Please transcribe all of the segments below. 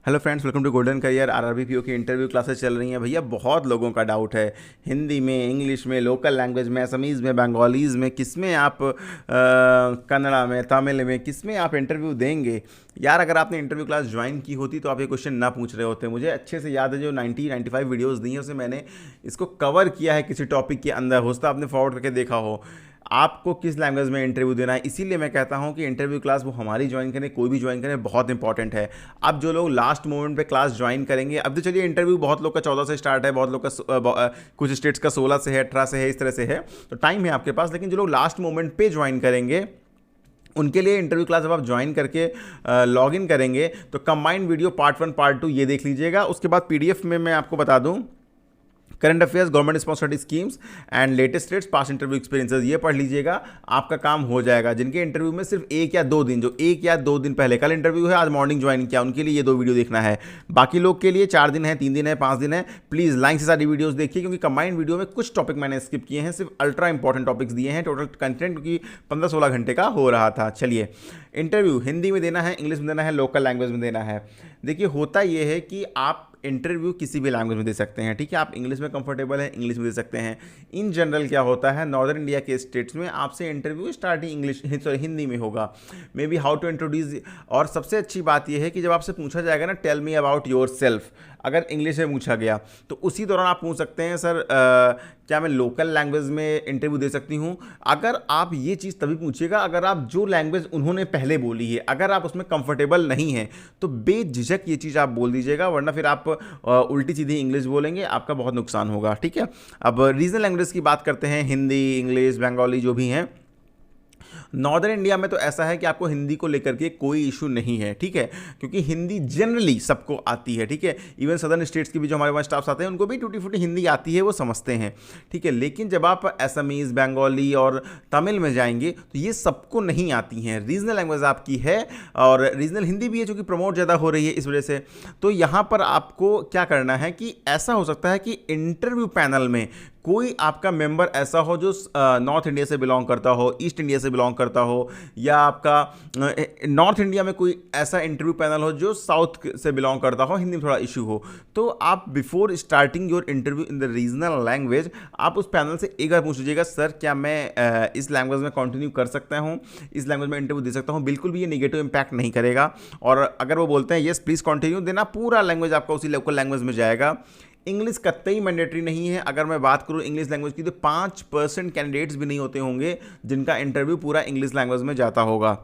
Hello friends, welcome to Golden Career. RRB PO की interview classes चल रही हैं। भैया बहुत लोगों का डाउट है हिंदी में, इंग्लिश में, लोकल लैंग्वेज में, असमीज़ में, बंगालीज़ में, किस में आप कन्नड़ा में, तमिल में, किस में आप इंटरव्यू देंगे। यार अगर आपने इंटरव्यू क्लास ज्वाइन की होती तो आप ये क्वेश्चन ना पूछ रहे होते। मुझे अच्छे से याद है, जो 95 वीडियोज़ दी हैं उसमें मैंने इसको कवर किया है किसी टॉपिक के अंदर। हो सकता है आपने फॉरवर्ड करके देखा हो आपको किस लैंग्वेज में इंटरव्यू देना है। इसीलिए मैं कहता हूं कि इंटरव्यू क्लास वो हमारी ज्वाइन करें, कोई भी ज्वाइन करें, बहुत इंपॉर्टेंट है। अब जो लोग लास्ट मोमेंट पे क्लास ज्वाइन करेंगे, अब तो चलिए इंटरव्यू बहुत लोग का 14 से स्टार्ट है, बहुत लोग का कुछ स्टेट्स का 16 से है, 18 से है, इस तरह से है, तो टाइम है आपके पास। लेकिन जो लोग लास्ट मोमेंट पे ज्वाइन करेंगे उनके लिए इंटरव्यू क्लास जब आप ज्वाइन करके लॉग इन करेंगे तो कंबाइंड वीडियो पार्ट 1 पार्ट 2 ये देख लीजिएगा। उसके बाद पीडीएफ में मैं आपको बता दूं, current affairs, government sponsored schemes and latest rates, past interview experiences, ये पढ़ लीजिएगा, आपका काम हो जाएगा। जिनके इंटरव्यू में सिर्फ 1 या 2 दिन, जो 1 या 2 दिन पहले, कल इंटरव्यू है, आज मॉर्निंग ज्वाइन किया, उनके लिए ये 2 वीडियो देखना है। बाकी लोग के लिए 4 दिन है, 3 दिन है, 5 दिन है, प्लीज़ लाइन से सारी वीडियोस देखिए, क्योंकि कंबाइंड वीडियो में कुछ टॉपिक मैंने स्किप किए हैं, सिर्फ अल्ट्रा इंपॉर्टेंट टॉपिक्स दिए हैं। टोटल कंटेंट क्योंकि 15-16 घंटे का हो रहा था। चलिए, इंटरव्यू हिंदी में देना है, इंग्लिश में देना है, लोकल लैंग्वेज में देना है। देखिए होता यह है कि आप इंटरव्यू किसी भी लैंग्वेज में दे सकते हैं, ठीक है। आप इंग्लिश में कंफर्टेबल है, इंग्लिश में दे सकते हैं। इन जनरल क्या होता है, नॉर्दर्न इंडिया के स्टेट्स में आपसे interview starting English sorry Hindi में होगा, maybe how to introduce. और सबसे अच्छी बात यह है कि जब आपसे पूछा जाएगा ना, tell me about yourself, अगर इंग्लिश में पूछा गया तो उसी दौरान आप पूछ सकते हैं, सर क्या मैं लोकल लैंग्वेज में इंटरव्यू दे सकती हूँ। अगर आप ये चीज़ तभी पूछिएगा अगर आप जो लैंग्वेज उन्होंने पहले बोली है, अगर आप उसमें कंफर्टेबल नहीं हैं तो बेझिझक ये चीज़ आप बोल दीजिएगा, वरना फिर आप उल्टी सीधी इंग्लिश बोलेंगे, आपका बहुत नुकसान होगा, ठीक है। अब रीजनल लैंग्वेज की बात करते हैं, हिंदी, इंग्लिश, बंगाली जो भी हैं। नॉर्दर्न इंडिया में तो ऐसा है कि आपको हिंदी को लेकर के कोई इशू नहीं है, ठीक है, क्योंकि हिंदी जनरली सबको आती है, ठीक है। इवन सदर्न स्टेट्स की भी जो हमारे पास स्टाफ्स आते हैं उनको भी टूटी फूटी हिंदी आती है, वो समझते हैं, ठीक है। लेकिन जब आप असमीज़, बंगाली और तमिल में जाएंगे तो ये सबको नहीं आती हैं। रीजनल लैंग्वेज आपकी है और रीजनल हिंदी भी है, जो कि प्रमोट ज़्यादा हो रही है इस वजह से। तो यहाँ पर आपको क्या करना है कि ऐसा हो सकता है कि इंटरव्यू पैनल में कोई आपका मेंबर ऐसा हो जो नॉर्थ इंडिया से बिलोंग करता हो, ईस्ट इंडिया से बिलोंग करता हो, या आपका नॉर्थ इंडिया में कोई ऐसा इंटरव्यू पैनल हो जो साउथ से बिलोंग करता हो, हिंदी में थोड़ा इशू हो। तो आप before starting your interview in the regional language आप उस पैनल से एक बार पूछ लीजिएगा, सर क्या मैं इस लैंग्वेज में कंटिन्यू कर सकता हूँ, इस लैंग्वेज में इंटरव्यू दे सकता हूँ। बिल्कुल भी ये नेगेटिव इंपैक्ट नहीं करेगा। और अगर वो बोलते हैं येस प्लीज़ कंटिन्यू, देना पूरा लैंग्वेज आपका उसी लोकल लैंग्वेज में जाएगा। इंग्लिश कतई मैंडेटरी नहीं है। अगर मैं बात करूं इंग्लिश लैंग्वेज की तो 5% कैंडिडेट्स भी नहीं होते होंगे जिनका इंटरव्यू पूरा इंग्लिश लैंग्वेज में जाता होगा।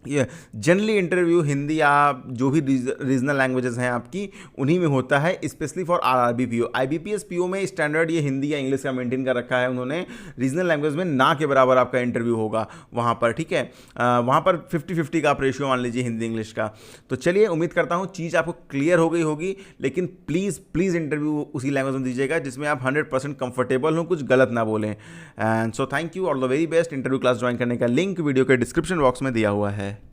ये जनरली इंटरव्यू हिंदी या जो भी रीजनल लैंग्वेजेस हैं आपकी, उन्हीं में होता है, specially for RRB PO. IBPS PO में स्टैंडर्ड ये हिंदी या इंग्लिश का मेंटेन कर रखा है उन्होंने। रीजनल लैंग्वेज में ना के बराबर आपका इंटरव्यू होगा वहाँ पर, ठीक है। वहाँ पर 50-50 का आप रेशियो मान लीजिए हिंदी इंग्लिश का। तो चलिए, उम्मीद करता हूँ चीज़ आपको क्लियर हो गई होगी। लेकिन प्लीज़ प्लीज़ इंटरव्यू उसी लैंग्वेज में दीजिएगा जिसमें आप 100% कंफर्टेबल हो, कुछ गलत ना बोलें। And so thank you, all the very best. Interview class join करने का लिंक वीडियो के डिस्क्रिप्शन बॉक्स में दिया हुआ है।